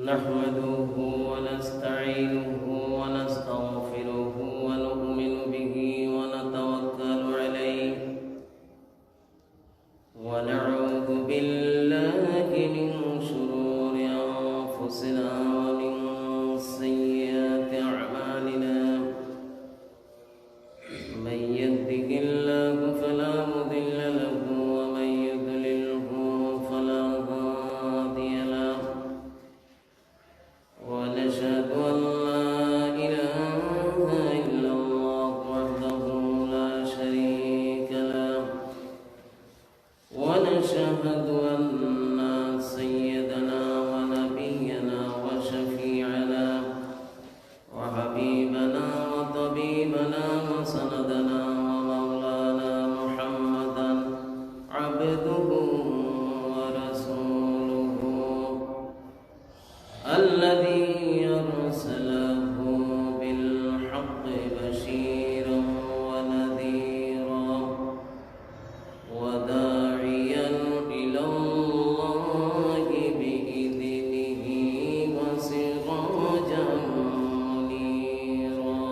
نحمده ونستعينه ونستغفره ونؤمن به ونتوكل عليه ونعوذ بالله من شرور أنفسنا ومن سيئات أعمالنا من يهده الله فلا مضل له ومن يضلله فلا هادي له ونشهد أن لا إله إلا الله وحده لا شريك له ونشهد أن سيدنا ونبينا وشفيعنا وحبيبنا وطبيبنا وسندنا ومولانا محمدا عبده ورسوله الذي أرسله بالحق بشيرا ونذيرا وداعيا إلى الله بإذنه وسراجا منيرا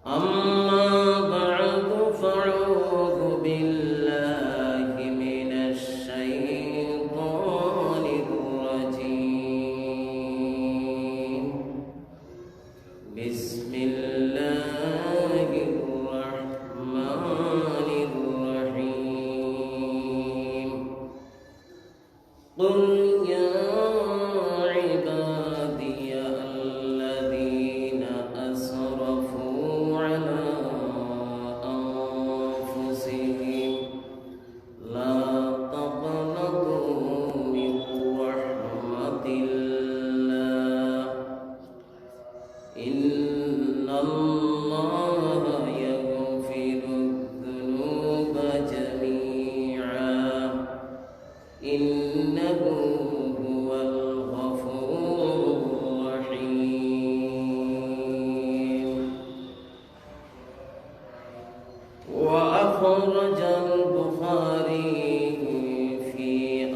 أما بعد فأعوذ بالله من الشيطان الرجيم بسم الله الرحمن الرحيم قل يا عبادي الذين أسرفوا على أنفسهم لا تقنطوا من رحمة الله إن الله يغفر الذنوب جميعا إنه هو الغفور الرحيم وأخرج البخاري في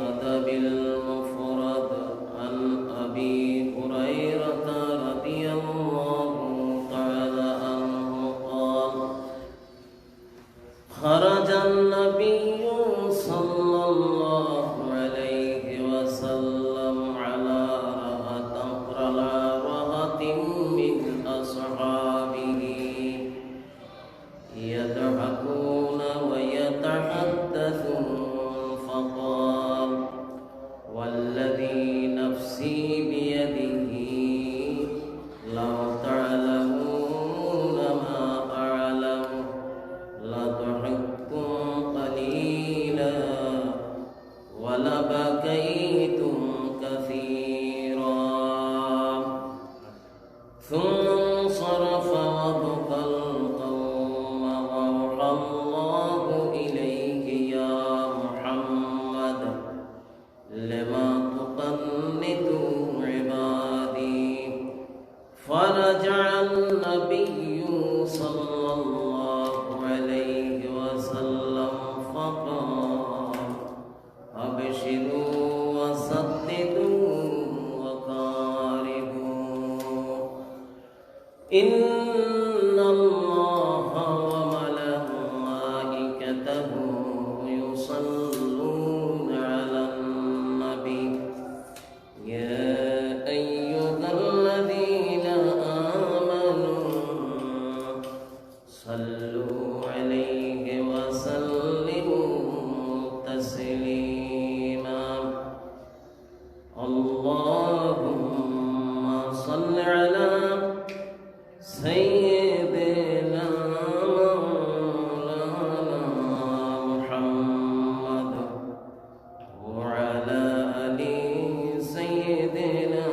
أدب المفرد عن أبي هريرة رضي الله تعالى عنه قال خرج النبي صلى الله عليه وسلم على رهط من أصحابه يضحكون ويتحدثون فقال والذي نفسي بيده لو تعلمون ما أعلم لضحكتم قليلا ولبكيتم كثيرا ثم انصرف وبكى القوم وأوحى الله إليه يا محمد لما تقنط عبادي فرجع النبي صلى الله عليه وسلم فقال أبشروا وسددوا وقاربوا إن الله وملائكته يصلون على النبي يا أيها الذين آمنوا صلوا عليه وسلموا تسليما اللهم صل على سيدنا مولانا محمد وعلى آل سيدنا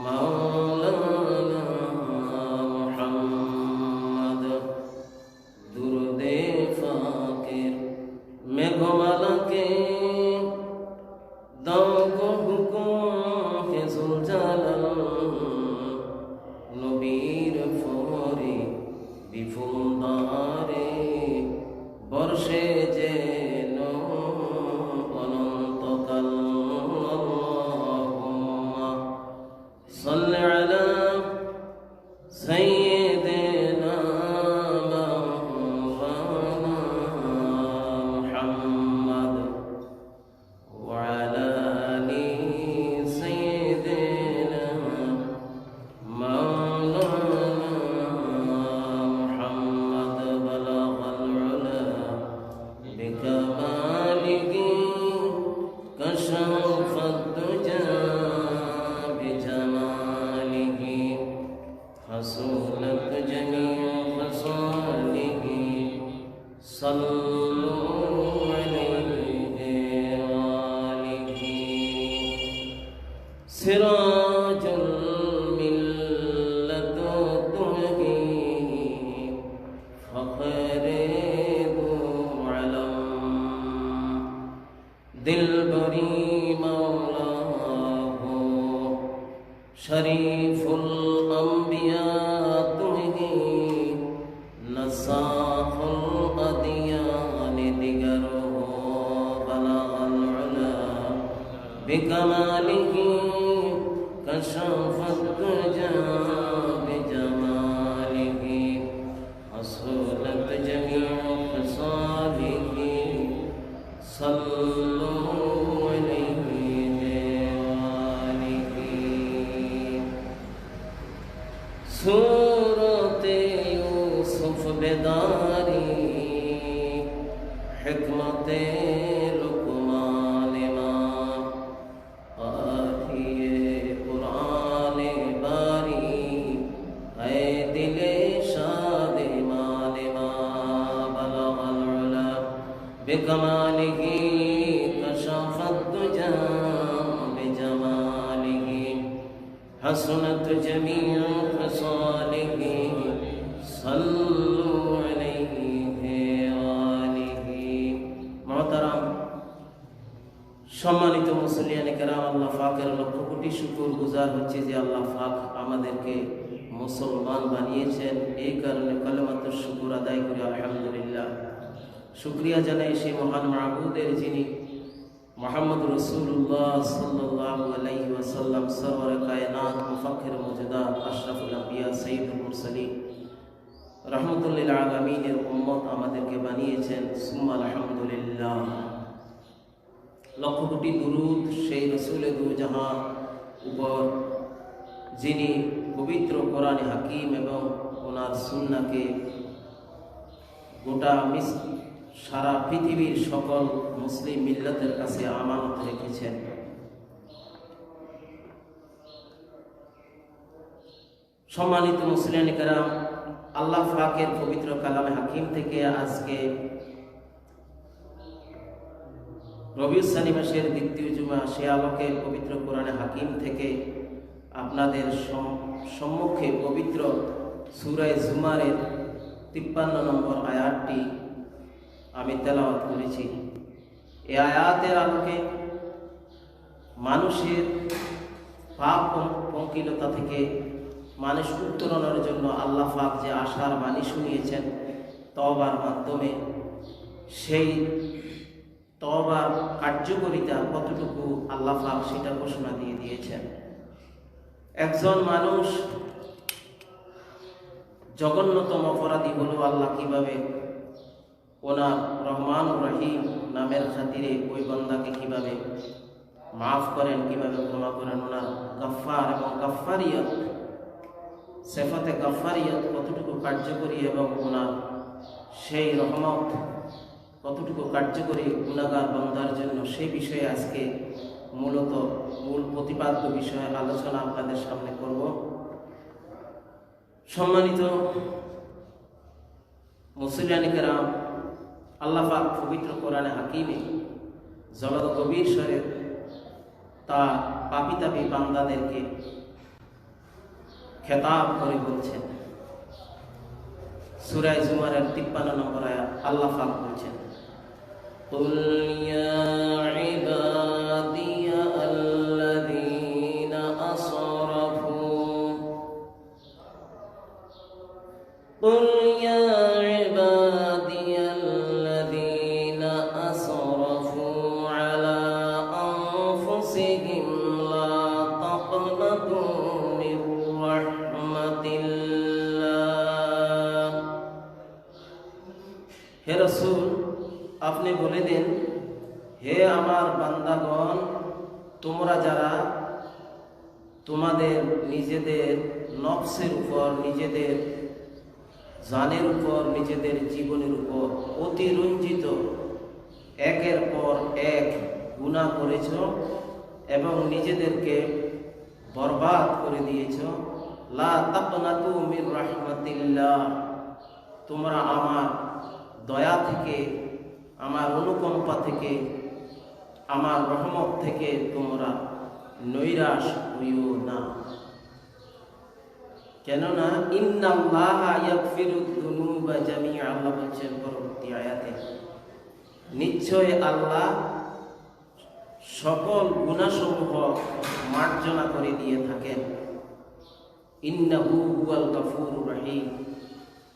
مولانا محمد درود فاقر মেঘমালাকে দাও গো হুকুম কে সুলজালাল নবীর ফরে বিপুল দ্বারে বর্ষে যেন অনন্তকাল صلوا عليه وآله سراج الملة الدهي فخر ذو علم دلبری مولاه شریف الانبیاء تمہیں نصاح الادیان دیگر بلغ العلا بکمالہ کشف الدجى بجمالہ حصولت جميع خصالہ صلوا عليه وآله سورة يوسف بداري حكمة لقمان ما آتي قرآن باري اے دل شاد مال ما بلغ العلا بکمالہ کشف الدجى بجمالہ حسنت جميع خصالہ صلوا علیہ وآلہ محترم সম্মানিত মুসলিয়ানে কেরাম, আল্লাহ পাকের লক্ষ কোটি শুকর গুজার হচ্ছে যে আল্লাহ পাক আমাদেরকে মুসলমান বানিয়েছেন। এই কারণে কালেমাতুশ শুকর আদায় করি আলহামদুলিল্লাহ। শুকরিয়া জানাই সেই মহান মাহবুদের যিনি মুহাম্মদ রাসূলুল্লাহ সাল্লাল্লাহু আলাইহি ওয়াসাল্লাম সরওয়ারে কায়নাত মুফাক্কির মুজদাদ আশরাফুল আম্বিয়া সাইয়্যিদুল মুরসালিন রাহমাতুল লিল আলামিনের উম্মত আমাদেরকে বানিয়েছেন। সুম্মা আলহামদুলিল্লাহ। লক্ষ কোটি দুরূদ সেই রাসূলে দু জাহান উপর যিনি পবিত্র কোরআনে হাকিম এবং ওনার সুন্নাহকে গোটা সারা পৃথিবীর সকল মুসলিম মিল্লাতের কাছে আমানত রেখেছেন। সম্মানিত মুসলিয়ানে কেরাম, আল্লাহ পাকের পবিত্র কালামে হাকিম থেকে আজকে রবিউল সানি মাসের দ্বিতীয় জুমা, সে আলোকে পবিত্র কোরআনে হাকিম থেকে আপনাদের সম্মুখে পবিত্র সূরা জুমারের 53 নম্বর আয়াতটি আমি তেলাওয়াত করেছি। এই আয়াতের আলোকে মানুষের পাপ পঙ্কিলতা থেকে মানুষ উত্তরণের জন্য আল্লাহ পাক যে আশার বাণী শুনিয়েছেন তওবার মাধ্যমে, সেই তওবার কার্যকারিতা কতটুকু আল্লাহ পাক সেটা ঘোষণা দিয়ে দিয়েছেন। একজন মানুষ জঘন্যতম অপরাধী হলো আল্লাহ কিভাবে ওনার রহমান রহিম নামের খাতিরে ওই বান্দাকে কিভাবে মাফ করেন, কিভাবে ক্ষমা করেন। ওনার গাফফার এবং গাফফারিয়ত, সিফাতে গাফফারিয়ত কতটুকু কার্যকরী এবং ওনার সেই রহমত কতটুকু কার্যকরী গুনাহগার বান্দার জন্য, সেই বিষয়ে আজকে মূলত মূল প্রতিপাদ্য বিষয়ে আলোচনা আপনাদের সামনে করব। সম্মানিত মুসলিয়ানে কেরাম, আল্লাহ পাক পবিত্র কোরআনে হাকিমে জগৎ গভীর স্বরে তার পাপী তাপী বান্দাদেরকে খেতাব করে বলছেন। সূরা জুমারের 53 নম্বর আয়াত আল্লাহ পাক বলছেন, কুল ইয়া ইবাদিয়া আল্লাযীনা আসরাফু কুল ইয়া ইবাদিয়া আল্লাযীনা আসরাফু আলা আনফুসিহিম লা তাকনাতু মির রাহমাতিল্লাহ। হে রাসূল, আপনি বলে দেন, হে আমার বান্দাগণ, তোমরা যারা তোমাদের নিজেদের নফসের উপর, নিজেদের জানের উপর, নিজেদের জীবনের উপর অতিরঞ্জিত একের পর এক গুনাহ করেছ এবং নিজেদেরকে বরবাদ করে দিয়েছ, লা তাকনাতু মির রাহমাতিল্লাহ, তোমরা আমার দয়া থেকে, আমার অনুকম্পা থেকে, আমার রহমত থেকে তোমরা নৈরাশ হইও না। কেননা ইন্নাল্লাহা ইয়াগফিরুয যুনুবা জামিআ, আল্লাহ বলেছেন পরবর্তী আয়াতে, নিশ্চয় আল্লাহ সকল গুনাহসমূহ মার্জনা করে দিয়ে থাকেন। ইন্নাহু হুয়াল গাফুরুর রহিম,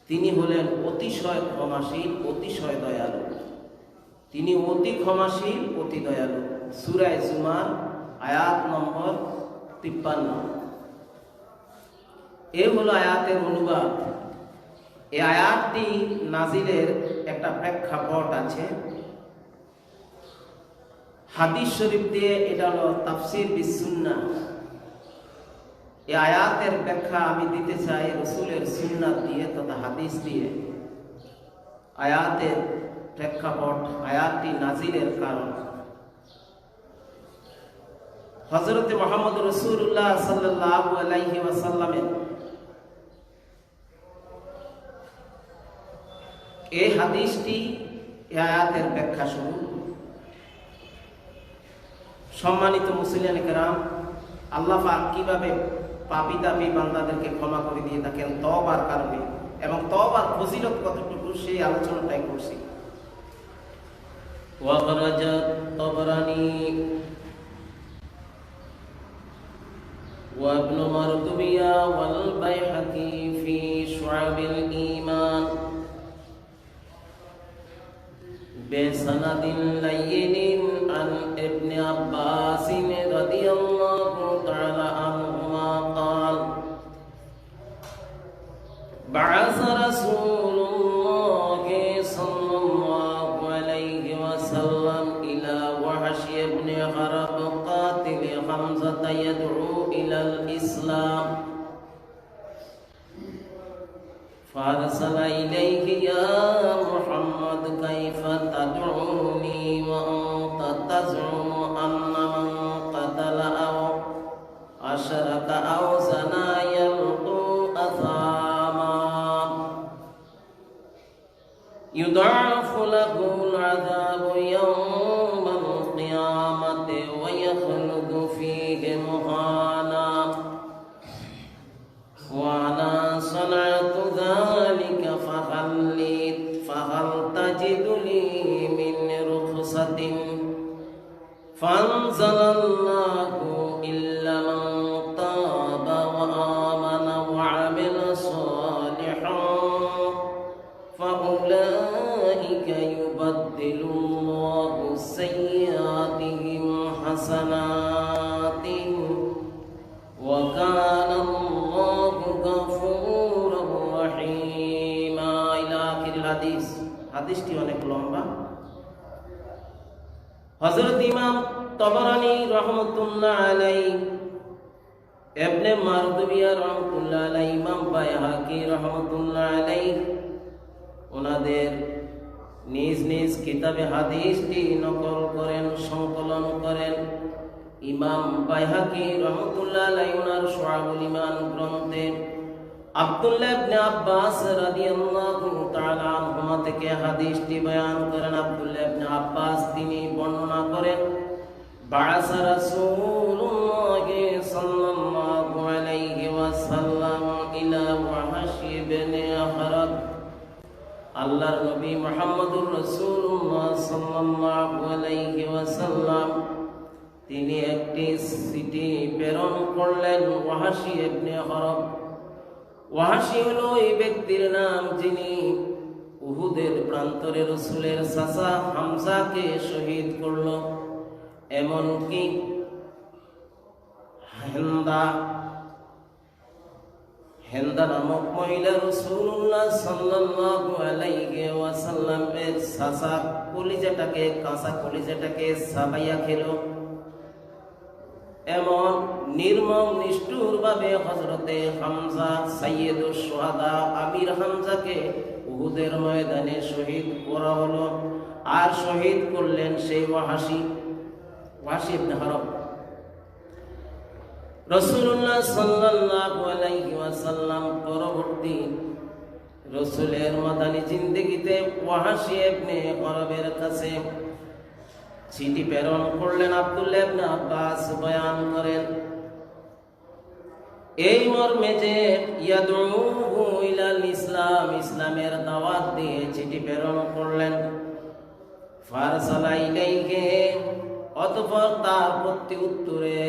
তিনি হলেন অতিশয় ক্ষমাশীল, অতিশয় দয়ালু। তিনি অতি ক্ষমাশীল, অতি দয়ালু। সূরা জুমার আয়াত নম্বর 53। এই হলো আয়াতের অনুবাদ। এই আয়াতটি নাজিলের একটা প্রেক্ষাপট আছে। হাদিস শরীফ দিয়ে এটা হলো তাফসীর বিসুন্নাহ। এই আয়াতের ব্যাখ্যা আমি দিতে চাই রাসূলের সুন্নাত দিয়ে তথা হাদিস দিয়ে। আয়াতের প্রেক্ষাপট, আয়াতটি নাজিলের কারণ। হযরত মুহাম্মদ রাসূলুল্লাহ সাল্লাল্লাহু আলাইহি ওয়াসাল্লামের এই হাদিসটি এই আয়াতের ব্যাখ্যা শুরু। সম্মানিত মুসলিম কেরাম, আল্লাহ পাক কিভাবে পাপী দাবী বান্দাদেরকে ক্ষমা করে দিয়ে থাকেন তওবার কারণে, এবং তওবার ফজিলত কতটুকু সেই আলোচনাটাই করছি। ওয়াখরাজাত তাবরানী ওয়া ইবনু মারদুবিয়া ওয়াল বাইহাকি ফি শুআবিল ঈমান বিসানাদিন লাইয়িন আন ইবনে আব্বাস রাদিয়াল্লাহু তাআলা আনহুমা قال بعث رسول الله صلى الله عليه وسلم إلى وحش بن حرب قاتل حمزة يدعو إلى الإسلام فأرسل إليه يا محمد كيف تدعوني وأنت تزعم أن من قتل أو أشرك أو زنا يلقى أثاما يضاعف له العذاب يوم القيامة ويخلد فيه مهانا وأنا صنعت ذلك فهل تجد لي من رخصة فأنزل الله إلا من تاب وآمن وعمل صالحا فأولئك يبدل الله سيئاتهم حسنات وكان الله غفورا رحيما إلى آخر الحديث। হাদিসটি অনেক লম্বা। হযরত ইমাম তাবরানী রাহমাতুল্লাহ আলাইহি, ইবনে মারদুবিয়া রাহমাতুল্লাহ আলাইহি, ইমাম বাইহাকি রাহমাতুল্লাহ আলাইহি ওনাদের নিজ নিজ কিতাবে হাদিসটি নকল করেন, সংকলন করেন। ইমাম বাইহাকি রাহমাতুল্লাহ আলাইহি ওনার শুআবুল ঈমান গ্রন্থে আব্দুল্লাহ ইবনে আব্বাস রাদিয়াল্লাহু তাআলা আনহুমা থেকে হাদিসটি বয়ান করেন। আব্দুল্লাহ ইবনে আব্বাস তিনি বর্ণনা করেন, বাআসা রাসূলুল্লাহ সাল্লাল্লাহু আলাইহি ওয়াসাল্লাম ইলা ওয়াহশ ইবনে হারব, আল্লাহর নবী মুহাম্মদুর রাসূলুল্লাহ সাল্লাল্লাহু আলাইহি ওয়াসাল্লাম তিনি একটি চিঠি প্রেরণ করলেন ওয়াহশী ইবনে হারব। ওয়াহশী হলো এই ব্যক্তির নাম যিনি উহুদের প্রান্তরে রাসূলের চাচা হামজাকে শহীদ করল। এমনকি হেন্দা নামক মহিলা রাসূলুল্লাহ সাল্লাল্লাহু আলাইহি ওয়াসাল্লামের চাচা কলিজাটাকে, কাঁচা কলিজাটাকে সাবাইয়া খেল। এমন নির্মম নিষ্ঠুর ভাবে হযরতে হামজা সাইয়্যিদুশ শুহাদা আমির হামজাকে উহুদের ময়দানে শহীদ করা হলো। আর শহীদ করলেন সেই ওয়াহশী ইবনে হারব। রাসূলুল্লাহ সাল্লাল্লাহু আলাইহি ওয়াসাল্লাম পরবর্তী রসুলের মাদানী জিন্দেগিতে ওয়াহাশী ইবনে আরবের কাছে চিঠি প্রেরণ করলেন। আব্দুল্লাহ ইবনে আব্বাস বয়ান করেন এই মর্মে যে ইয়াদউহু ইলাল ইসলাম, ইসলামের দাওয়াত দিয়ে চিঠি প্রেরণ করলেন। ফারসালা ইলাইহি, অতঃপর তার প্রতি উত্তরে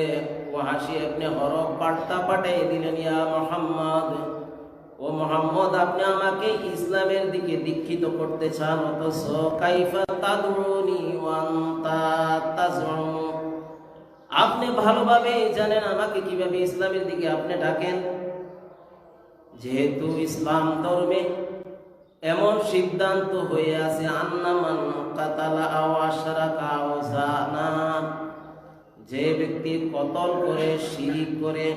ওয়াহাশী ইবনে আরব বার্তা পাঠিয়ে দিলেন, ইয়া মুহাম্মদ, ও মুহাম্মদ, আপনি আমাকে ইসলামের দিকে দীক্ষিত করতে চান, অথচ কাইফা তাদউনি ওয়া আনতা তাজউম, আপনি ভালোভাবে জানেন আমাকে কিভাবে ইসলামের দিকে আপনি ডাকেন। যেহেতু ইসলাম ধর্মে এমন সিদ্ধান্ত হয়ে আছে, আন্না মান কাতালা আও আশরাকা আও জানা, যে ব্যক্তি কতল করে, শিরিক করে,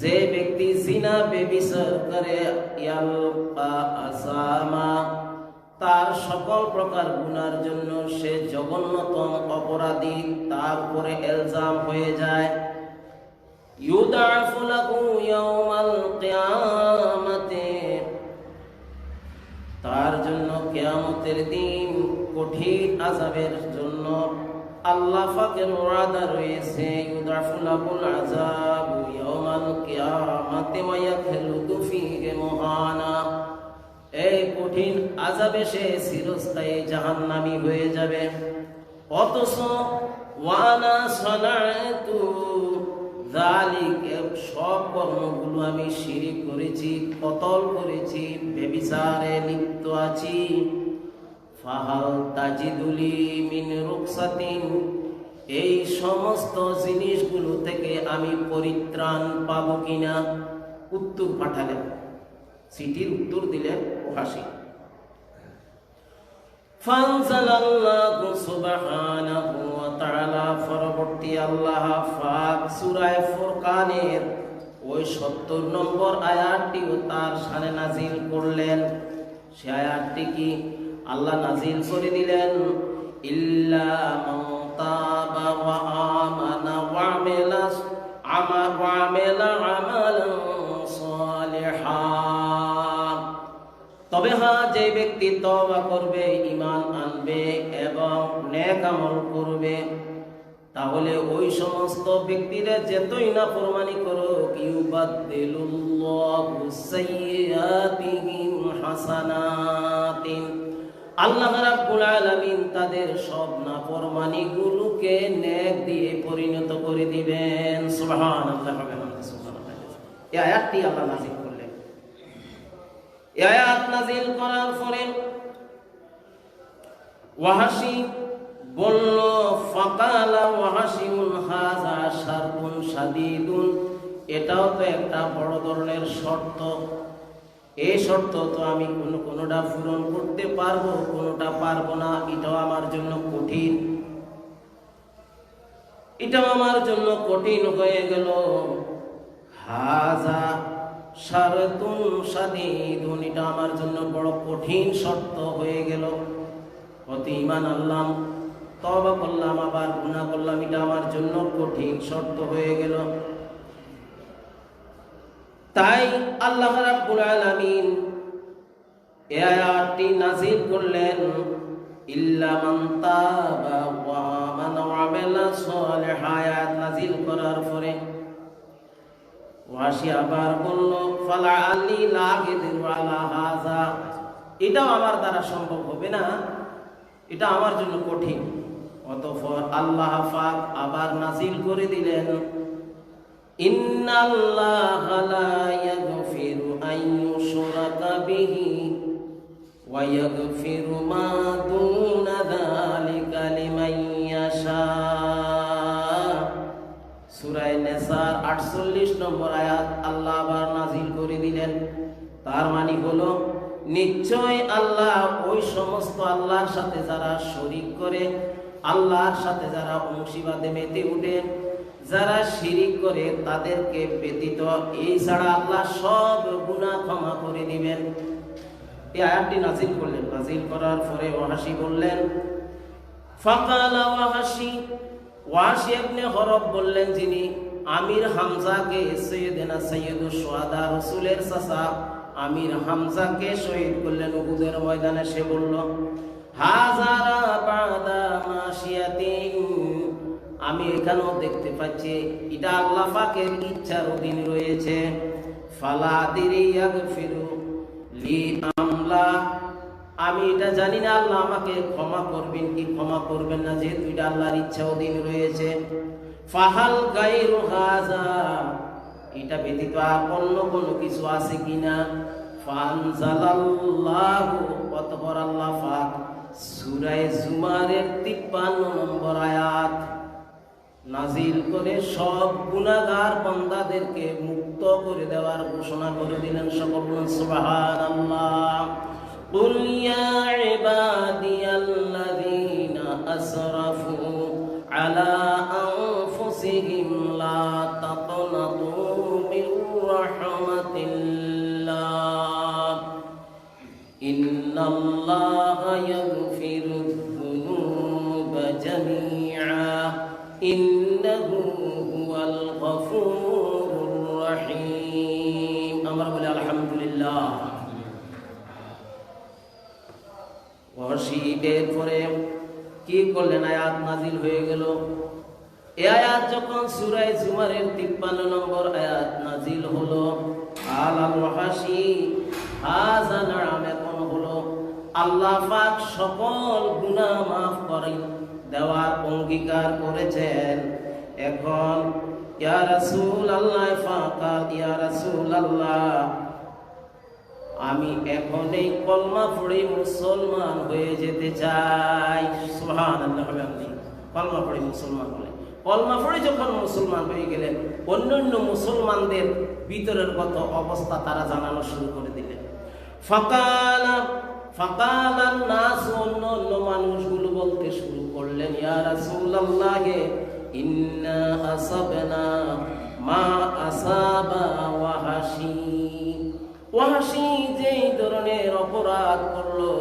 যে ব্যক্তি জিনা বেবিচার করে, ইয়ালকা আসামা, তার সকল প্রকার গুনার জন্য সে জঘন্যতম অপরাধী, তার উপরে ইলজাম হয়ে যায়। ইউদাফু লাহু ইয়াউমাল কিয়ামাতি, তার জন্য কিয়ামতের দিন কঠিন আযাবের জন্য আল্লাহ পাকের ওয়াদা রয়েছে। ইউদাফু লাহুল আযাবু ইয়াউমাল কিয়ামাতি ওয়া ইয়াখলুদু ফীহি মুহানা, এই কঠিন আযাবে সে চিরস্থায়ী জাহান্নামী হয়ে যাবে। অথচ ওয়ানা সানাতু যালিক, সব কর্মগুলো আমি শিরিক করেছি, কতল করেছি, ব্যভিচারে লিপ্ত আছি। ফাহাল তাজিদুলি মিন রুকসাতিন, এই সমস্ত জিনিসগুলো থেকে আমি পরিত্রাণ পাবো কিনা। উত্তর পাঠালেন, চিঠির উত্তর দিলেন ওয়াহাশী। ফানজালাল্লাহু সুবহানাহু ওয়া তাআলা, পরবর্তী আল্লাহ পাক সূরা ফুরকানের ওই ৭০ নম্বর আয়াতটিও তার শানে নাজিল করলেন। সে আয়াতটি কি? আল্লাহ নাজিল করে দিলেন, ইল্লা মান তাবা ওয়া আমানা ওয়া আমিলা আমালান সালিহান, তবে হ্যাঁ, যে ব্যক্তি তওবা করবে, ঈমান আনবে এবং নেক আমল করবে, তাহলে ওই সমস্ত ব্যক্তিরা যতই না ফরমানি করুক, ইউবাদদিলুল্লাহু সাইয়্যাতিহিম হাসানাতিন, আল্লাহ রাব্বুল আলামিন তাদের সব নাফরমানিগুলোকে নেক দিয়ে পরিণত করে দিবেন। সুবহানাল্লাহ। এই আয়াতটি আল্লাহ নাযিল করলেন। এই আয়াত নাযিল করার পরে ওয়াহাশী বলল, ফাকালা ওয়াহাশিউন হাযা শারতুন শাদীদুন, এটাও তো একটা বড় ধরনের শর্ত। এই শর্ত তো আমি কোনোটা পূরণ করতে পারবো, কোনোটা পারবো না, এটাও আমার জন্য কঠিন, এটাও আমার জন্য কঠিন হয়ে গেল। হাযা শারতুন শাদীদুন, এটা আমার জন্য বড় কঠিন শর্ত হয়ে গেল। অতি ঈমান আনলাম, তওবা করলাম, আবার গুনাহ করলাম, এটা আমার জন্য কঠিন শর্ত হয়ে গেল। তাই আল্লাহ রাব্বুল আলামিন এই আয়াতটি নাযিল করলেন, ইল্লা মান তাবা ওয়া আমানা ওয়া আমিলা সালিহান। আয়াত নাযিল করার পরে ওয়াহাশী আবার বলল, ফালাআল্লি লা আকিদিরু আলা হাযা, এটাও আমার দ্বারা সম্ভব হবে না, এটা আমার জন্য কঠিন। অতঃপর আল্লাহ পাক আবার নাযিল করে দিলেন, ইন্নাল্লাহা লা ইয়াগফিরু আন ইউশরাকা বিহি ওয়া ইয়াগফিরু মা দুনা যালিকা লিমান ইয়াশা। সূরা নিসার ৪৮ নম্বর আয়াত আল্লাহ আবার নাযিল করে দিলেন। তার মানে হলো, নিশ্চয় আল্লাহ ওই সমস্ত আল্লাহর সাথে যারা শরীক করে, আল্লাহর সাথে যারা অংশীবাদে মেতে উঠে, যারা শিরিক করে, তাদেরকে ব্যতীত এই ছাড়া আল্লাহ সব গুনাহ ক্ষমা করে দিবেন। এই আয়াতটি নাযিল করলেন। নাযিল করার পরে ওয়াহাশী বললেন, ফাকালা ওয়াহাশী ইবনে আরব বললেন, যিনি আমির হামজাকে সাইয়্যিদুস শুহাদা রাসূলের চাচা আমির হামজাকে শহীদ করলেন উহুদের ময়দানে। সে বলল, হাজারা বাদা মাশিয়াতিন, আমি এখানেও দেখতে পাচ্ছি এটা আল্লাহ পাকের ইচ্ছার অধীন রয়েছে। ফালা আদিরি ইয়াগফিরু লি আমলা, আমি এটা জানি না আল্লাহ আমাকে ক্ষমা করবেন কি ক্ষমা করবেন না, যেহেতু এটা আল্লাহর ইচ্ছা অধীন রয়েছে। ফাহাল গায়রু হাযা, এটা ব্যতীত আর অন্য কোনো কিছু আছে কিনা। ফানজালাল্লাহু, অতঃপর আল্লাহ পাক সূরা জুমারের 53 নম্বর আয়াত নাজিল করে সব গুনাহগার বান্দাদেরকে মুক্ত করে দেওয়ার ঘোষণা করে দিলেন। সকল বলুন সুবহানাল্লাহ। কুল ইয়া ইবাদিয়াল্লাযীনা আসরাফু আলা আনফুসিহিম লা তাকনাতু মির রাহমাতিল্লাহ ইন্নাল্লাহা ইয়াগফিরুয যুনুবা জামিআ ইন্নাহু হুয়াল গফুরুর রহিম। আমরা বলি আলহামদুলিল্লাহ। ওয়াশিদের পরে কি করলেন? আয়াত নাজিল হয়ে গেল। এই আয়াত যখন সূরা জুমারের 53 নম্বর আয়াত নাজিল হলো, আলাল ওয়াহাশি হাযা নাম, এখন হলো আল্লাহ পাক সকল গুনাহ মাফ করে দেওয়ার অঙ্গীকার করেছেন। এখন ইয়া রাসূলুল্লাহ ফাকাল, ইয়া রাসূলুল্লাহ আমি এখন এই কলমা পড়ে মুসলমান হয়ে যেতে চাই। সুবহানাল্লাহ। আপনি কলমা পড়ে মুসলমান হলেন, কলমা পড়ে যখন মুসলমান হয়ে গেলেন, অন্যান্য মুসলমানদের ভিতরের কত অবস্থা তারা জানানো শুরু করে দিলেন। ফাকালান নাস, অন্য মানুষগুলো বলতে শুরু করলেন, ইয়া রাসূলুল্লাহ ইন্না আসাবনা মা আসাবা ওয়াহাশি, ওয়াহাশি যেই ধরনের অপরাধ করলো,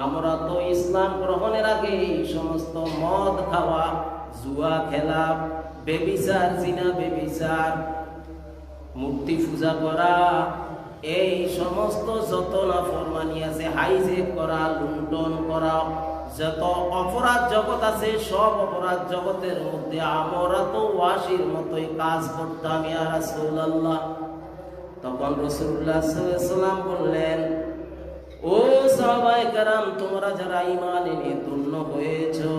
আমরা তো ইসলাম গ্রহণের আগে সমস্ত মদ খাওয়া, জুয়া খেলা, বেবিচার, জিনা বেবিচার, মূর্তি পূজা করা, এই সমস্ত যত নাফরমানি আছে, হাইজেক করা, লুণ্ঠন করা, যত অপরাধ জগৎ আছে, সব অপরাধ জগতের মধ্যে আমরা তো ওয়াশির মতোই কাজ করতাম ইয়া রাসূলুল্লাহ। তখন রাসূলুল্লাহ সাল্লাল্লাহু আলাইহি ওয়াসাল্লাম বললেন, ও সাহাবায়ে কেরাম, তোমরা যারা ঈমান এনে ধন্য হয়েছো,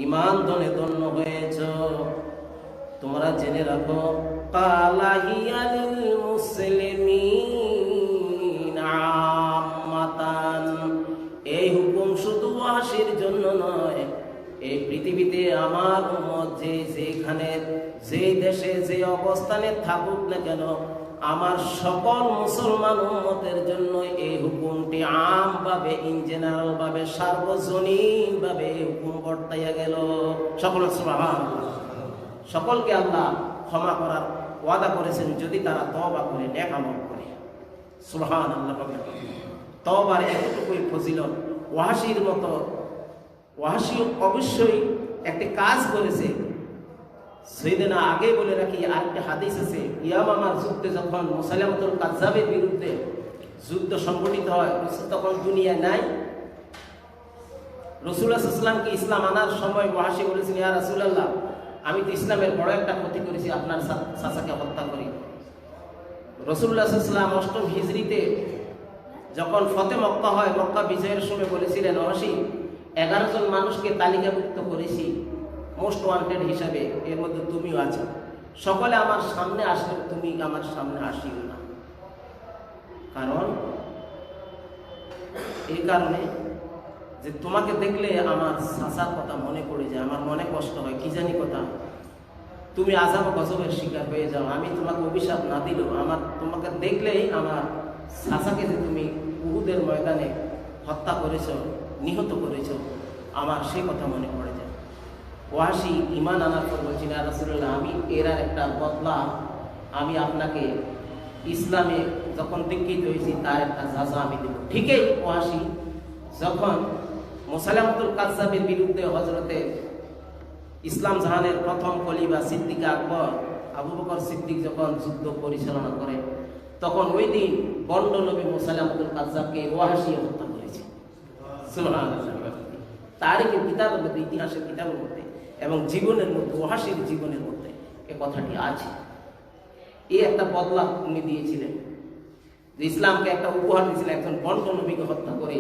ঈমান ধনে ধন্য হয়েছো, তোমরা জেনে রাখো, কালা হিয়া লিল মুসলিমিন আম্মাতান, এই হুকুম শুধু ওয়াশির জন্য নয়, এই পৃথিবীতে আমার উম্মত যেখানে যে দেশে যে অবস্থানে থাকুক না কেন, আমার সকল মুসলমান উম্মতের জন্য এই হুকুমটি আমভাবে, ইন জেনারেল ভাবে, সার্বজনীন ভাবে হুকুম বর্তাইয়া গেল। সকল সুবহানাল্লাহ। সকলকে আল্লাহ ক্ষমা করার ওয়াদা করেছেন যদি তারা তওবা করে, নেক আমল করে। সুবহানাল্লাহ। তওবার এতটুকুই ফজিলত। ওয়াহাশির মতো, ওয়াহাশি অবশ্যই একটি কাজ করেছে। সাইয়েদনা আগে বলে রাখি, আরেকটা হাদিস আছে, ইয়ামামার যুদ্ধে যখন মুসাইলামাতুল কাযযাবের বিরুদ্ধে যুদ্ধ সংগঠিত হয়, রাসূল তখন দুনিয়া নাই। রাসূলুল্লাহ সাল্লাল্লাহু আলাইহি ওয়াসাল্লামকে ইসলাম আনার সময় ওয়াহাশি বলেছেন, ইয়া রাসূলুল্লাহ আমি তো ইসলামের বড় একটা ক্ষতি করেছি, আপনার চাচাকে হত্যা করি। রাসূলুল্লাহ সাল্লাল্লাহু আলাইহি ওয়াসাল্লাম ৮ম হিজরিতে যখন ফতে মক্কা হয়, মক্কা বিজয়ের সময় বলেছিলেন, ওয়াহাশি 11 জন মানুষকে তালিকাভুক্ত করেছি মোস্ট ওয়ান্টেড হিসাবে, এর মধ্যে তুমিও আছো। সকলে আমার সামনে আসলে তুমি আমার সামনে আসিও না। কারণ এই কারণে যে তোমাকে দেখলে আমার চাচার কথা মনে পড়ে যায়, আমার মনে কষ্ট হয়, কি জানি কথা, তুমি আযাব গজবের শিকার হয়ে যাও। আমি তোমাকে অভিশাপ না দিলেও আমার তোমাকে দেখলেই আমার চাচাকে যে তুমি উহুদের ময়দানে হত্যা করেছো, নিহত করেছো, আমার সেই কথা মনে পড়ে যায়। ওয়াহাশি ঈমান আনার পর বলছি, ইয়া রাসূলুল্লাহ আমি এর একটা বদলা, আমি আপনাকে ইসলামে যখন দীক্ষিত হয়েছি তার একটা সাজা আমি দেব। ঠিকই ওয়াহাশি যখন মুসাইলামাতুল কাযযাবের বিরুদ্ধে হযরতে ইসলাম জাহানের প্রথম খলিফা সিদ্দিক আকবর আবু বকর সিদ্দিক যখন যুদ্ধ পরিচালনা করে, তখন ওই দিন বন্ড নবী মুসাইলামাতুল কাজ্জাবকে ওয়াহশী হত্যা করেছে। সুবহানাল্লাহ। তারিখের কিতাবের মধ্যে, ইতিহাসের কিতাবের মধ্যে এবং জীবনের মধ্যে, ওয়াহশীর জীবনের মধ্যে এই কথাটি আছে। এই একটা বদলা উনি দিয়েছিলেন, যে ইসলামকে একটা উপহার দিয়েছিলেন একজন বন্ড নবীকে হত্যা করে।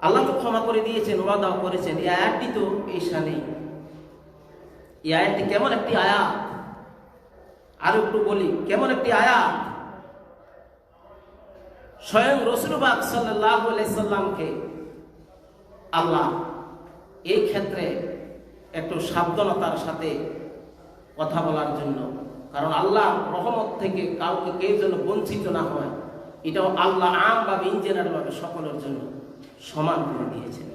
আল্লাহ তো ক্ষমা করে দিয়েছেন, ওয়াদাও করেছেন। এই আয়াতটি তো এই শানেই। এই আয়াতটি কেমন একটি আয়াত, আরো একটু বলি কেমন একটি আয়াত। স্বয়ং রাসূল পাক সাল্লাল্লাহু আলাইহি সাল্লামকে আল্লাহ এই ক্ষেত্রে একটু সাবধানতার সাথে কথা বলার জন্য, কারণ আল্লাহ রহমত থেকে কাউকে কেউ যেন বঞ্চিত না হয়, এটাও আল্লাহ আমভাবে ইনজেনারেল ভাবে সকলের জন্য সমান করে দিয়েছেন।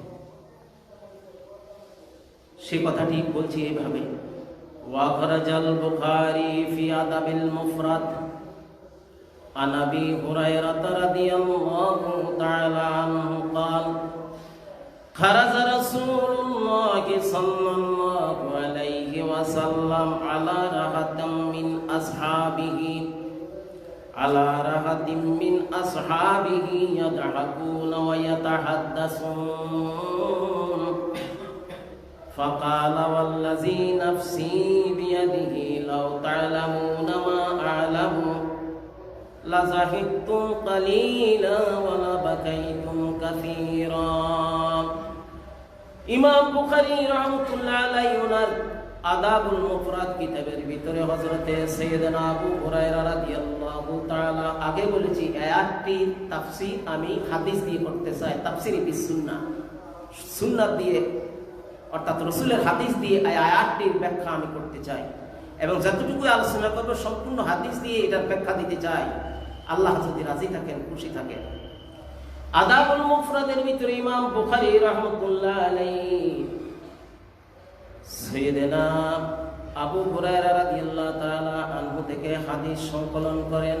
সে কথাটি বলছি এইভাবে, ওয়াখরাজাল বুখারী ফি আদাবিল মুফরাদ আন আবি হুরায়রা রাদিয়াল্লাহু তাআলা আনহু قال خرج رسول الله صلى الله عليه وسلم على رهط من أصحابه يضحكون ويتحدثون فقال والذي نفسي بيده لو تعلمون ما أعلم لضحكتم قليلا ولبكيتم كثيرا। ইমাম বুখারী রাহমাতুল্লাহ আলাইহি ওনার আদাবুল মুফরাদ কিতাবের ভিতরে হযরতে সাইয়েদনা আবু হুরায়রা রাদিয়াল্লাহু তাআলা, আগে বলেছি আয়াতটি তাফসীর আমি হাদিস দিয়ে করতে চাই, তাফসীরে বিস সুন্নাহ, সুন্নাত দিয়ে অর্থাৎ রাসূলের হাদিস দিয়ে এই আয়াতটির ব্যাখ্যা আমি করতে চাই এবং যতটুকু আলোচনা করব সম্পূর্ণ হাদিস দিয়ে এটার ব্যাখ্যা দিতে চাই, আল্লাহ যদি রাজি থাকেন, খুশি থাকেন। আদাবুল মুফরাদের ভিতরে ইমাম বুখারী রাহমাতুল্লাহ আলাইহি সাইয়েদনা আবু হুরায়রা রাদিয়াল্লাহু তাআলা আনহু থেকে হাদিস সংকলন করেন।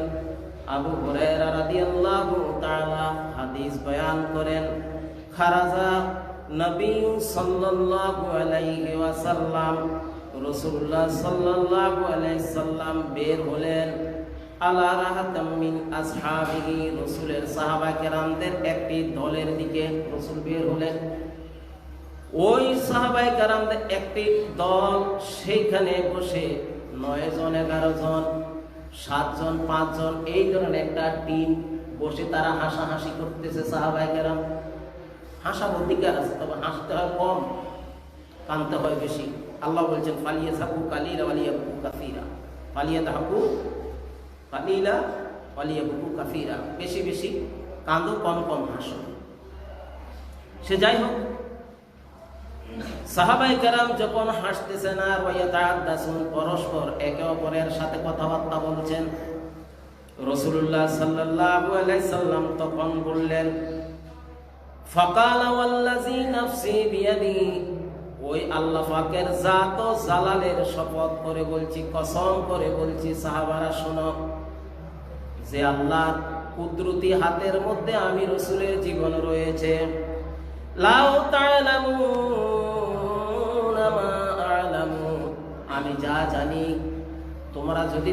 আবু হুরায়রা রাদিয়াল্লাহু তাআলা হাদিস বয়ান করেন, খারাজা নবী সাল্লাল্লাহু আলাইহি ওয়াসাল্লাম, রাসূলুল্লাহ সাল্লাল্লাহু আলাইহি সাল্লাম বের হলেন আলা রাহাতাম মিন আসহাবিহি, রাসূলের সাহাবা কেরামদের একটি দলের দিকে রাসূল বের হলেন। ওই সাহাবায়ে কেরামদের একটি দল সেইখানে বসে 9 জন 11 জন 7 জন 5 জন এই ধরনের একটা টিম বসে তারা হাসাহাসি করতেছে। সাহাবায়ে কেরাম হাসার অধিকার আছে, তবে হাসতে হয় কম, কাঁদতে হয় বেশি। আল্লাহ বলছেন ফালিয়াযাকু কালিলা ওয়ালিয়াবকু কাসীরা, ফালিয়াযাকু কালিলা ওয়ালিয়াবকু কাসীরা, বেশি বেশি কাঁদো, কম কম হাসো। সে যাই হোক, সাহাবায়ে কেরাম যখন হাসতেছেন আর ওয়ায়াতাদাসুন, পরস্পর একে অপরের সাথে কথাবার্তা বলছেন, রাসূলুল্লাহ সাল্লাল্লাহু আলাইহি সাল্লাম তখন বললেন ফাকালা ওয়াল্লাযী নাফসি বিয়াদিহি, ওই আল্লাহ পাকের জাত ও জালালের শপথ করে বলছি, কসম করে বলছি সাহাবারা শোনো, যে আল্লাহর কুদরতি হাতের মধ্যে আমি রাসূলের জীবন রয়েছে, লাউ তা'লামুনা মা আ'লামু, আমি যা জানি তোমরা যদি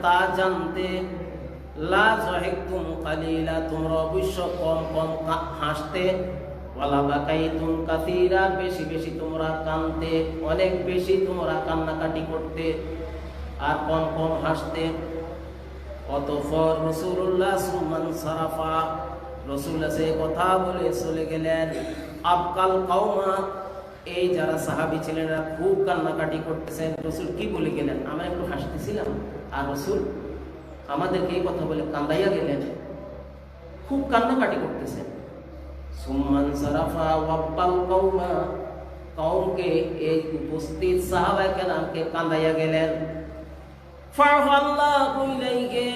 তা জানতে, লা যাহিকতুম কালিলা, তোমরা অবশ্য কম কম হাসতে, ওয়ালা বাকাইতুম কাসীরা, বেশি বেশি তোমরা কাঁদতে, অনেক বেশি তোমরা কান্নাকাটি করতে আর কম কম হাসতে। অতঃপর রাসূলুল্লাহ সুম্মান সারাফা, রাসূল সে কথা বলে চলে গেলেন। আবকাল কওমা, এই যারা সাহাবী ছিলেন এরা খুব কান্নাকাটি করতেছেন। রাসূল কি বলে গেলেন, আমরা একটু হাসতেছিলাম আর রাসূল আমাদেরকে এই কথা বলে কান্দাইয়া গেলেন, খুব কান্নাকাটি করতেছেন। সুম্মান সারাফা ওয়াব্বাল কওমা, কওমকে এই উপস্থিত সাহাবায়ে কেরামকে কান্দাইয়া গেলেন। ফাআল্লাহু ইলাইহি,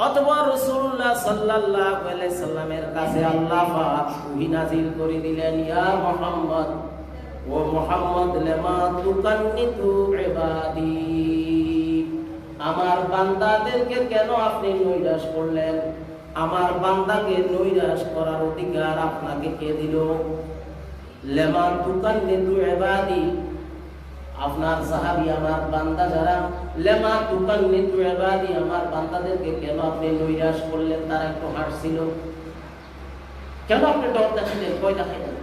অতঃপর রাসূলুল্লাহ সাল্লাল্লাহু আলাইহি সাল্লামের কাছে আল্লাহ পাক ওহী নাযিল করে দিলেন, ইয়া মুহাম্মদ, ও মুহাম্মদ, লামা তুকান্নিতু ইবাদি, আমার বান্দাদেরকে কেন আপনি নৈরাশ করলেন? আমার বান্দাকে নৈরাশ করার অধিকার আপনাকে কে দিল? লামা তুকান্নিতু ইবাদি, আপনার সাহাবী আমার বান্দা যারা লেমা তুকান্নিতু ইবাদি আমার বান্দাদেরকে কেন আপনি নৈরাশ করলেন? তারা একটু হাসছিল, কেন আপনি ডর দেখাইলেন, ভয় দেখাইলেন?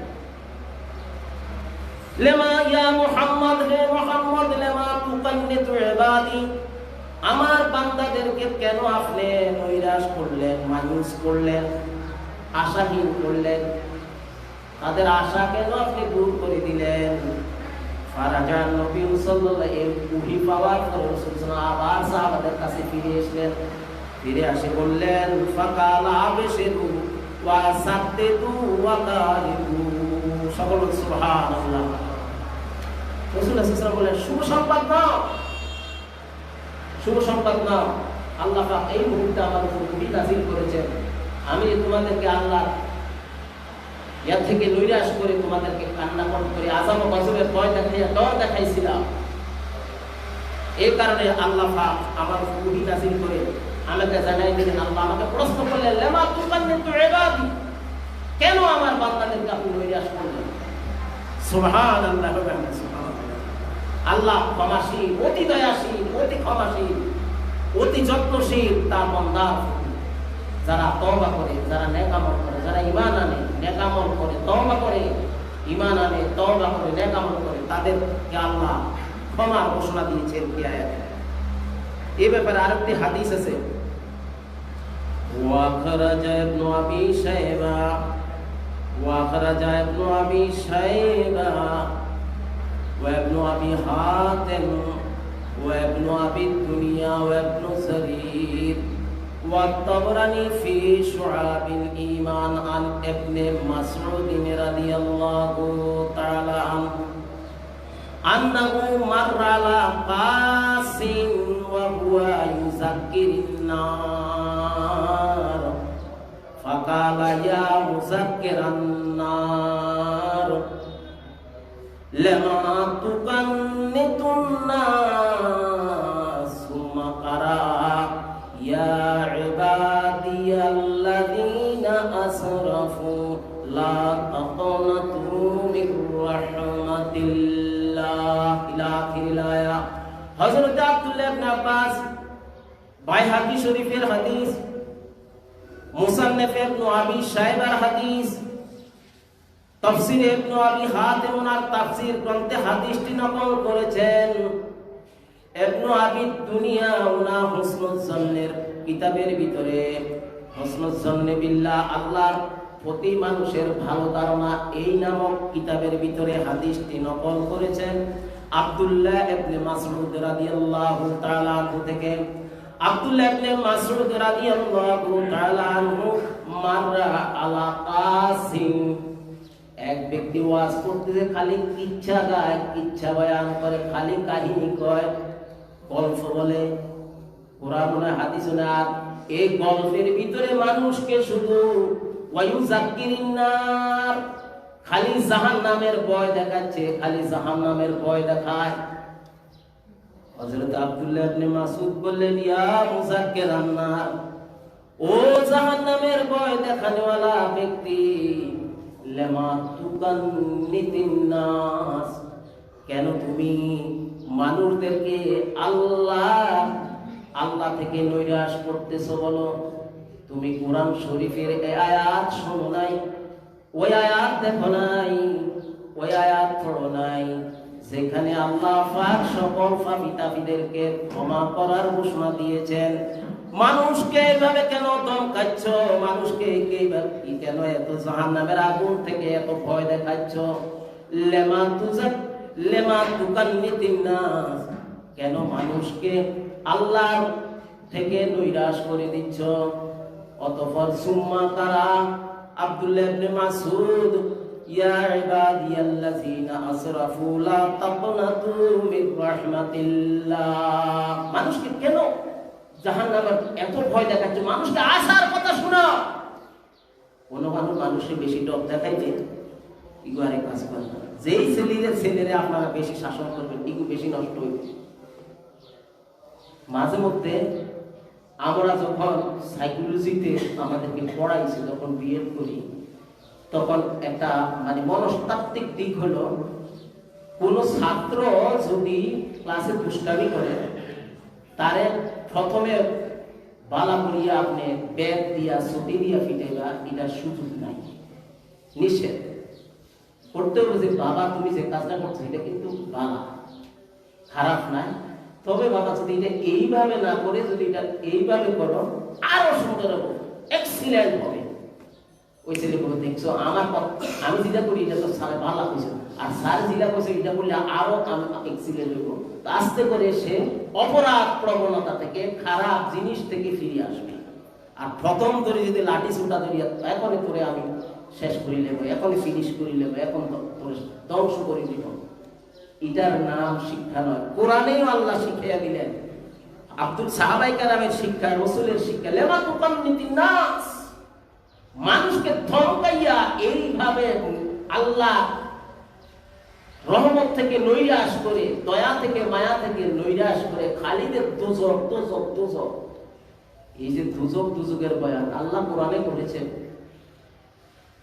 লেমা ইয়া মুহাম্মদ, হে মুহাম্মদ, লেমা তুকান্নিতু ইবাদি আমার বান্দাদেরকে কেন আপনি নৈরাশ করলেন, মায়ুস করলেন, আশাহীন করলেন? তাদের আশা কেন আপনি দূর করে দিলেন? ফারাজান নবী সাল্লাল্লাহু আলাইহি ওহি পাওয়ার পর রাসূল আবার সাহাবাদের কাছে ফিরে আসলেন। ফিরে আসে বললেন, ফাকালা আবশিরু ওয়া সাদ্দিদু ওয়া কারিবু। সকল সুবহানাল্লাহ। রাসূল সাল্লাল্লাহু আলাইহি ওয়াসাল্লাম বলেন, শুভ সংবাদ নাও, শুভ সংবাদ নাও। আল্লাহ পাক এই মুহূর্তে আমার উপর ওহী নাযিল করেছেন। আমি তোমাদেরকে আল্লাহ এর থেকে নৈরাশ করে তোমাদেরকে কান্না করে আযাব ও গজবের ভয় দেখাইয়া ডর দেখাইছিলাম। এই কারণে আল্লাহ পাক আমার ওহী নাযিল করে আমাকে জানাই দিলেন। আল্লাহ আমাকে প্রশ্ন করলেন, লামা তুকান্নিতু ইবাদি, কেন আমার বান্দাদেরকে আপনি নৈরাশ করলেন? সুবহানাল্লাহ ওয়া বিহামদিহি, সুবহানাল্লাহ। আল্লাহ ক্ষমাশীল, অতি দয়াশীল, অতি ক্ষমাশীল, অতি যত্নশীল তার বান্দা। যারা তওবা করে, যারা নেক আমল করে, যারা ঈমান আনে, নেক আমল করে, তওবা করে, ঈমান আনে, তওবা করে, নেক আমল করে, তাদেরকে আল্লাহ ক্ষমার ঘোষণা দিয়েছেন এই আয়াতে। এই ব্যাপারে আরেকটি হাদিস আছে, ওয়াখরাজা ইবনু আবি শাইবা, ওয়াখরাজা ইবনু আবি শাইবা ওয়া ইবনু আবি হাতিম ওয়া ইবনু আবি দুনিয়া ওয়া ইবনু জারীর والطبراني في شعاب الإيمان عن ابن مسعود رضي الله تعالى عنه أنه مر على قاس وهو يذكر النار فقال يا مذكر النار لما تقنط الناس ثم قرأ يا عبادي الذين أسرفوا لا تقنطوا من رحمة الله إلى آخر الآية। হযরত আব্দুল্লাহ ইবনে আব্বাস, বাইহাকি শরীফের হাদিস, মুসান্নাফ ইবনে আবি শাইবার হাদিস, তাফসীর ইবনে আবি হাতিম ওনার তাফসীর গ্রন্থে হাদিসটি নকল করেছেন। ইবনে আবি দুনিয়া ওনার হুসনুল জন্নের কিতাবের ভিতরে, হুসনুল জন্নে বিল্লাহ, আল্লাহর প্রতি মানুষের ভালো ধারণা, এই নামক কিতাবের ভিতরে হাদিসটি নকল করেছেন আব্দুল্লাহ ইবনে মাসউদ রাদিয়াল্লাহু তাআলা আনহু থেকে। আব্দুল্লাহ ইবনে মাসউদ রাদিয়াল্লাহু তাআলা আনহু মাররা আলা কাসিম, এক ব্যক্তি ওয়াজ করতেছে, খালি ইচ্ছা গায়, ইচ্ছা বয়ান করে, খালি কাহিনী কয়, গল্প বলে, কোরআন না হাদিস না, এই গল্পের ভিতরে মানুষকে শুধু ওয়ায়ুযাক্কিরিন নার, খালি জাহান্নামের ভয় দেখাচ্ছে, খালি জাহান্নামের ভয় দেখায়। হযরত আব্দুল্লাহ ইবনে মাসউদ বললেন, ইয়া মুযাক্কিরান নার, ও জাহান্নামের ভয় দেখানেওয়ালা ব্যক্তি, লামা তুকান্নিতিন নাস, কেন তুমি মানুষদেরকে আল্লাহ থেকে নৈরাশ করতেছো? বলো, তুমি কোরআন শরীফের এই আয়াত শোনো নাই, ওই আয়াত দেখো নাই, ওই আয়াত পড়ো নাই, যেখানে আল্লাহ পাক সকল পাপীদেরকে ক্ষমা করার ঘোষণা দিয়েছেন। মানুষকে এইভাবে কেন ধমকাচ্ছ? মানুষকে কেন এত জাহান্নামের আগুন থেকে এত ভয় দেখাচ্ছ? লেমা তুকান্নিতিন নাস, কেন মানুষকে আল্লাহ থেকে নৈরাশ করে দিচ্ছ? অতঃপর সুম্মা কারা আব্দুল্লাহ ইবনে মাসউদ, ইয়া ইবাদিয়াল্লাযিনা আসরাফু লা তাকনাতু মির রাহমাতিল্লাহ, মানুষকে কেন জাহান্নামের এত ভয় দেখাচ্ছ? মানুষকে আসার কথা শোনাও। কোন মানুষের বেশি ডর দেখাইবে, ইগো আরে কাজ করে না। যেই ছেলেরা আপনারা বেশি শাসন করবেন, ইগো বেশি নষ্ট হইবে। মাঝে মধ্যে আমরা যখন সাইকোলজিতে আমাদেরকে পড়াইছি, যখন বিএড করি, তখন একটা মানে মনস্তাত্ত্বিক দিক হলো, কোন ছাত্র যদি ক্লাসে দুষ্টামি করে, তারে প্রথমে বালা করিয়া আপনি ব্যাগ দিয়া ছুটি দিয়া ফিটাইবা, এটার সুযোগ নাই, নিষেধ করতে হবে। যে বাবা তুমি যে কাজটা করছো এটা কিন্তু বালা, খারাপ নাই, তবে বাবা যদি এটা এইভাবে না করে যদি এটা এইভাবে করো আরো সুন্দর হবে, এক্সিলেন্ট হবে। ওই ছেলে বলে দেখছো আমার আমি যেটা করি এটা তো স্যার ভালো হয়েছে, আর স্যার যেটা করছে এটা করলে আরো আমি এক্সিলেন্ট হইব। আস্তে করে সে অপরাধ প্রবণতা থেকে, খারাপ জিনিস থেকে ফিরে আসবে। আর প্রথম ধরে যদি লাঠি ছুটা ধরিয়া এখনই করে আমি শেষ করি নেব, এখনই ফিনিশ করি নেব, এখন ধ্বংস করে দিব, এটার নাম শিক্ষা নয়। কোরআনেও আল্লাহ শিখিয়ে দিলেন, আব্দুল সাহাবাই কেরামের শিক্ষা, রাসূলের শিক্ষা, লেমা তুকান্নিতিন নাস, মানুষকে ধমকাইয়া এইভাবে আল্লাহ রহমত থেকে নৈরাশ করে, দয়া থেকে মায়া থেকে নৈরাশ করে খালিদের দোজক দোজক দোজক। এই যে দোজক দোজকের বয়ান আল্লাহ কোরআনে করেছেন।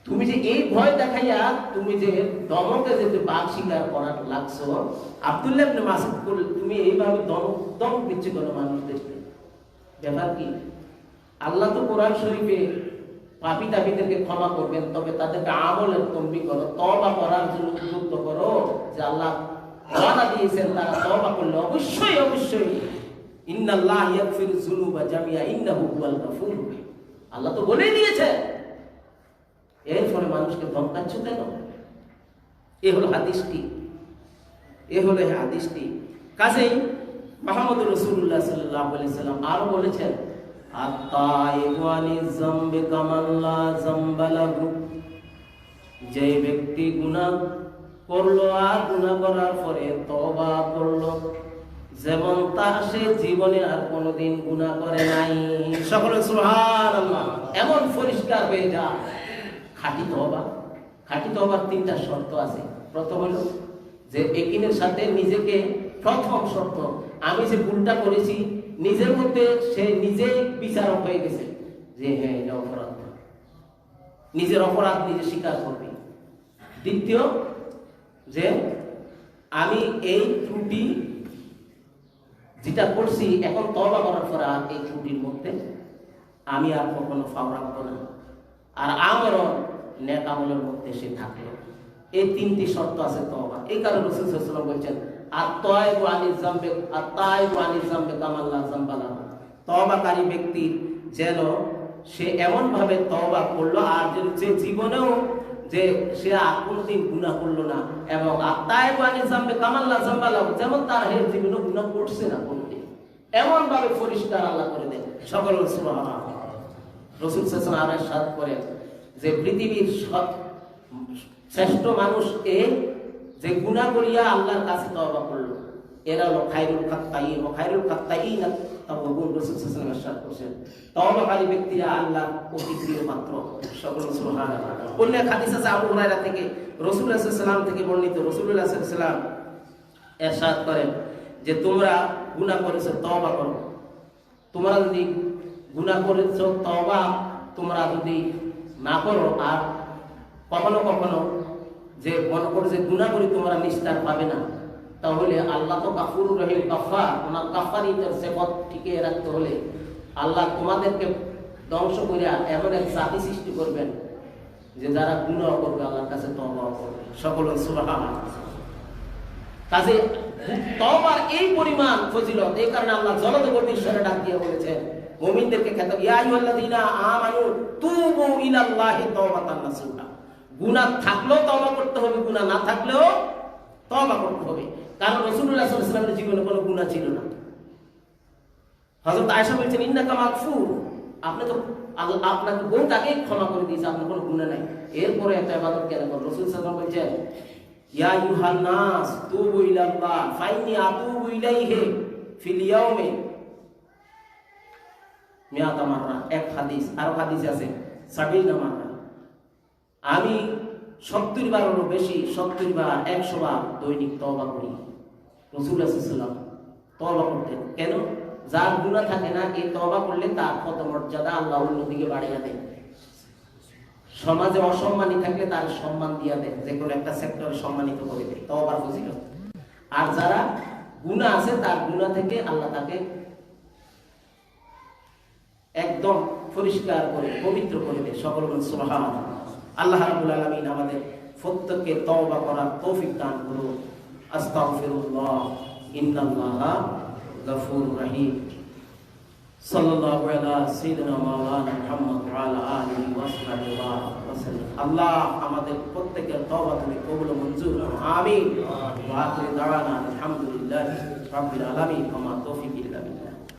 তুমি যে এই ভয় দেখাইয়া তুমি যে দমকে যে বাঘ শিকার করার লাগছো, আব্দুল্লাহ ইবনে মাসউদ করলে তুমি এইভাবে দম দিচ্ছ কোন মানুষদেরকে, ব্যাপার কি? আল্লাহ তো কোরআন শরীফে পাপী তাপীদেরকে ক্ষমা করবেন, তবে তাদেরকে আমলের তম্বি করো, তওবা করার জন্য উদ্বুদ্ধ করো। যে আল্লাহ ওয়াদা দিয়েছেন তারা তওবা করলে অবশ্যই অবশ্যই ইন্নাল্লাহ ইয়াগফিরু যুনুবা জামিআ ইন্নাহু হুয়াল গাফুর, আল্লাহ তো বলেই দিয়েছে। এরপরে মানুষকে ধমকাচ্ছ কেন? এ হলো হাদিসটি, এ হলো হাদিসটি। কাজেই মুহাম্মদ রাসূলুল্লাহ সাল্লাল্লাহু আলাইহি সাল্লাম আরো বলেছেন, আত-তাইবু আনিয যামবি কামান লা যামবা লাহু, যে ব্যক্তি গুনাহ করলো আর গুনাহ করার পরে তওবা করলো, যেমন তার সে জীবনে আর কোনোদিন গুনাহ করে নাই। সকলে সুবহানাল্লাহ। এমন পরিষ্কার হয়ে যায়। খাঁটি তওবা, খাঁটি তওবার তিনটা শর্ত আছে। প্রথম হলো যে একিনের সাথে নিজেকে, প্রথম শর্ত আমি যে ভুলটা করেছি নিজের মধ্যে সে নিজেই বিচারক হয়ে গেছে যে হ্যাঁ এটা অপরাধ, নিজের অপরাধ নিজে স্বীকার করবে। দ্বিতীয় যে আমি এই ত্রুটি যেটা করছি এখন তওবা করার পর আর এই ত্রুটির মধ্যে আমি আর কখনো ফাও রাখবো না, আর আমারও নেক আমলের মধ্যে সে থাকলো। এই তিনটি শর্ত আছে তওবা। এই কারণে রাসূল সাল্লাল্লাহু আলাইহি ওয়াসাল্লাম বলেছেন, আত-তাইবু আনিয যামবি আত-তাইবু আনিয যামবি কামান লা যামবা লাহু, তওবাকারী ব্যক্তি যেন সে এমন ভাবে তওবা করলো আর যে জীবনেও যে সে আর কোনোদিন গুনাহ করলো না, এবং আত-তাইবু আনিয যামবি কামান লা যামবা লাহু, যেমন তার জীবনে গুনাহ করছে না কোনোদিন, এমন ভাবে পরিষ্কার আল্লাহ করে দেন। সকল সুবহানাল্লাহ। রাসূল সাল্লাল্লাহু আলাইহি ওয়াসাল্লাম আর সাথ করে যে পৃথিবীর শ্রেষ্ঠ মানুষ এই যে গুনাহ করিয়া আল্লাহর কাছে তওবা করলো, এরা হলো খায়রুল খাত্তাইন, ও খায়রুল খাত্তাইন তাওয়াবুন। রাসূল সাল্লাল্লাহু আলাইহি ওয়াসাল্লাম ইরশাদ করেছেন, তওবাকারী ব্যক্তিরা আল্লাহর অতি প্রিয় পাত্র। সকল সুবহানাল্লাহ। অন্য হাদিস আছে আবু হুরায়রা থেকে, রাসূলুল্লাহ সাল্লাল্লাহু আলাইহি ওয়াসাল্লাম থেকে বর্ণিত, রাসূলুল্লাহ সাল্লাল্লাহু আলাইহি ওয়াসাল্লাম ইরশাদ করেন যে তোমরা গুনাহ করেছো তওবা করো, তোমরা যদি গুনাহ করেছো তওবা তোমরা যদি না করো, আর কখনো কখনো যে মনে করো যে গুনাহ করি তোমরা নিস্তার পাবে না, তাহলে আল্লাহ তো গাফুরুর রহিম, গাফফার, ওনার গাফফারিতের সিফাত টিকিয়ে রাখতে হলে আল্লাহ তোমাদেরকে ধ্বংস করে এমন এক জাতি সৃষ্টি করবেন যে যারা গুনাহ করবে আল্লাহর কাছে তওবা করবে। সকল সুবহানাল্লাহ। কাজে তওবার এই পরিমাণ ফজিলত, এই কারণে আল্লাহ জলদগতির স্বরে ডাক দিয়ে বলেছেন মুমিনদেরকে খেতাব, ইয়া আইয়ুহাল্লাযীনা আমানু তুবু ইলাল্লাহি তাওবাতান নাসুহা। গুনাহ থাকলেও তওবা করতে হবে, গুনাহ না থাকলেও তওবা করতে হবে। কারণ রাসূলুল্লাহ সাল্লাল্লাহু আলাইহি ওয়াসাল্লামের জীবনে কোনো গুনাহ ছিল না। হযরত আয়েশা বলছেন, ইন্নাকা মাগফুর, আপনি তো আপনাকে বহুত আগেই ক্ষমা করে দিয়েছে, আপনার কোনো গুনাহ নাই, এরপরে একটা ইবাদত কেন করেন? রাসূল সাল্লাল্লাহু আলাইহি ওয়াসাল্লাম বলছেন, ইয়া আইয়ুহান নাস তুবু ইলাল্লাহ ফাইন্নী আতুবু ইলাইহি ফিল ইয়াউমি মিয়াতা মাররা। এক হাদিস, আরো হাদিস আছে 70 মাররা, আমি 70 বারেরও বেশি, 70 বার 100 বার দৈনিক তওবা করি। রাসূলুল্লাহ সাল্লাল্লাহু আলাইহি ওয়াসাল্লাম তওবা করতেন কেন? যার গুনাহ থাকে না এই তওবা করলে তার পদমর্যাদা আল্লাহ অন্যদিকে বাড়িয়ে দেন। সমাজে অসম্মানী থাকলে তার সম্মান দিয়া দেয়, যে কোনো একটা সেক্টরে সম্মানিত করে দেয়, তওবার ফজিলত। আর যারা গুনাহ আছে তার গুনাহ থেকে আল্লাহ তাকে একদম পরিষ্কার করে পবিত্র করে দেয়। সকল বলেন সুবহানাল্লাহ। আল্লাহ রাব্বুল আলামিন আমাদের প্রত্যেককে তওবা করার তৌফিক দান করুন। আস্তাগফিরুল্লাহ ইন্নাল্লাহা গফুরুর রহিম। সাল্লাল্লাহু আলা সাইয়্যিদিনা মাওলানা মুহাম্মদ ওয়া আলা আলিহি ওয়া সাহবিহি ওয়া সাল্লাম। আল্লাহ আমাদের প্রত্যেকের তওবা তুমি কবুল ও মঞ্জুর করো, আমিন। ওয়া আখিরু দাওয়ানা আলহামদুলিল্লাহি রাব্বিল আলামিন। ওয়া মা তৌফিক ইল্লা বিল্লাহ।